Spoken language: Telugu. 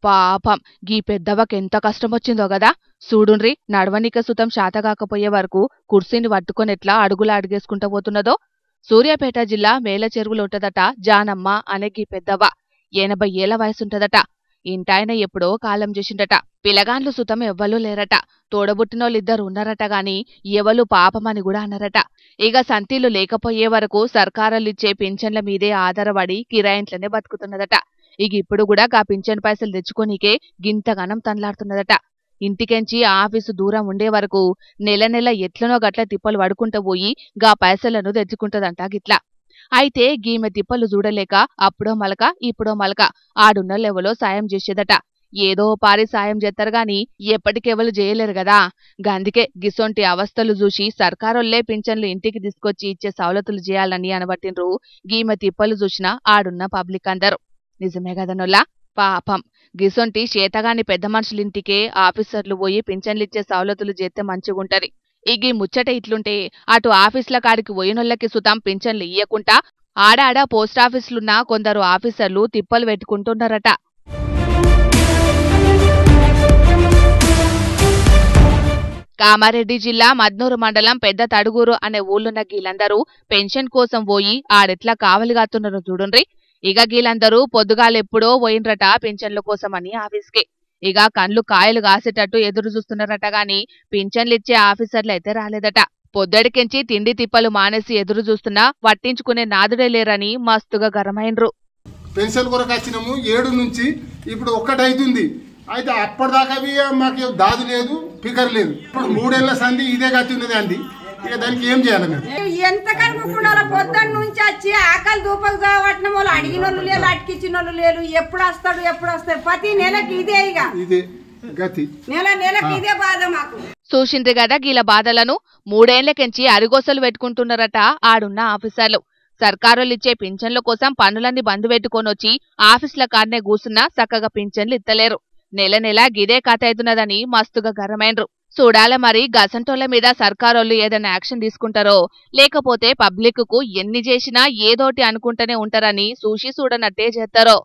పాపం గీ పెద్దవకెంత కష్టమొచ్చిందో గదా. చూడుండ్రి, నడవనిక సుతం శాతగాకపోయే వరకు కుర్సీని పట్టుకొనెట్లా అడుగులా అడిగేసుకుంటా పోతున్నదో. సూర్యాపేట జిల్లా మేలచెరువులో ఉంటదట జానమ్మ అనే గీ పెద్దవ్వ. 80 ఏళ్ల వయసుంటదట. ఇంటాయన ఎప్పుడో కాలం చేసిండట. పిలగాండ్లు సుతం ఎవ్వలూ లేరట. తోడబుట్టినోళ్ళిద్దరు ఉన్నారట గాని ఎవలు పాపమని కూడా అన్నారట. ఇక సంతీలు లేకపోయే వరకు సర్కారోళ్ళిచ్చే పింఛన్ల మీదే ఆధారపడి కిరాయింట్లనే బతుకుతున్నదట. ఇక ఇప్పుడు కూడా గా పింఛన్ పైసలు తెచ్చుకోనీకే గింతగనం తన్లాడుతున్నదట. ఇంటికెంచి ఆఫీసు దూరం ఉండే వరకు నెల నెల ఎట్లనో గట్ల తిప్పలు పడుకుంటూ పోయి గా పైసలను తెచ్చుకుంటదంట గిట్లా. అయితే గీమె తిప్పలు చూడలేక అప్పుడో మలక ఇప్పుడో మలక ఆడున్నోళ్ళెవలో సాయం చేసేదట. ఏదో పారి సాయం చేస్తారు గాని ఎప్పటికెవలు చేయలేరు గదా. గందికే గిసొంటి అవస్థలు చూసి సర్కారోళ్లే పింఛన్లు ఇంటికి తీసుకొచ్చి ఇచ్చే సౌలతులు చేయాలని అనబట్టిండ్రు గీమె తిప్పలు చూసిన ఆడున్న పబ్లిక్ అందరూ. నిజమే గదనొల్లా. పాపం గిసొంటి చేతగాని పెద్ద మనుషులింటికే ఆఫీసర్లు పోయి పింఛన్లిచ్చే సౌలతులు చేస్తే మంచిగుంటది. ఇగి ముచ్చట ఇట్లుంటే అటు ఆఫీసుల కాడికి పోయినోళ్ళకి సుతం పింఛన్లు ఇయ్యకుండా ఆడాడ పోస్టాఫీసులున్న కొందరు ఆఫీసర్లు తిప్పలు పెట్టుకుంటున్నారట. కామారెడ్డి జిల్లా మద్నూరు మండలం పెద్ద తడుగూరు అనే ఊళ్ళున్న గీలందరూ పెన్షన్ కోసం పోయి ఆడెట్లా కావలిగాతున్నారో చూడుండ్రి. ఇక గీలందరూ పొద్దుగాలెప్పుడో పోయినరట పింఛన్ల కోసమని ఆఫీస్కి. ఇక కండ్లు కాయలు కాసేటట్టు ఎదురు చూస్తున్నారట గాని పింఛన్లిచ్చే ఆఫీసర్లయితే రాలేదట. పొద్దడికెంచి తిండి తిప్పలు మానేసి ఎదురు చూస్తున్నా పట్టించుకునే నాదుడే లేరని మస్తుగా గరమైండ్రు. పెన్షన్ కొరకు వచ్చినాము 7 నుంచి ఇప్పుడు 1 అవుతుంది. అయితే అప్పటిదాకా మాకు దాదు లేదు, ఫికర్ లేదు. ఇప్పుడు 3 ఏళ్ల సంధి ఇదే గతి ఉన్నది అండి. ఇక దానికి ఏం చేయాలి మేము? ఎంత కనుక్కుండా పొద్దున్న నుంచి వచ్చి ఆకలి దూపలు కావటం వాళ్ళు అడిగిన వాళ్ళు లేరు, అటికిచ్చిన వాళ్ళు లేరు. ఎప్పుడు వస్తాడు ప్రతి నెలకి ఇదే ఇదే గతి. నెలకి ఇదే బాధ మాకు. చూసిండ్రి గదా గీల బాధలను. 3 ఏళ్లకెంచి అరిగోసలు పెట్టుకుంటున్నారట ఆడున్న ఆఫీసర్లు. సర్కారోళ్ళిచ్చే పింఛన్ల కోసం పనులన్నీ బంద్ పెట్టుకొనొచ్చి ఆఫీసుల కాడనే కూసున్నా సక్కగా పింఛన్లు ఇత్తలేరు. నెల నెల గిదే కథ అవుతున్నదని మస్తుగా గరమైండ్రు. చూడాల మరి గసంటోళ్ల మీద సర్కారోళ్ళు ఏదైనా యాక్షన్ తీసుకుంటారో లేకపోతే పబ్లిక్ కు ఎన్ని చేసినా ఏదోటి అనుకుంటూనే ఉంటారని చూసి చూడనట్టే చేస్తారో.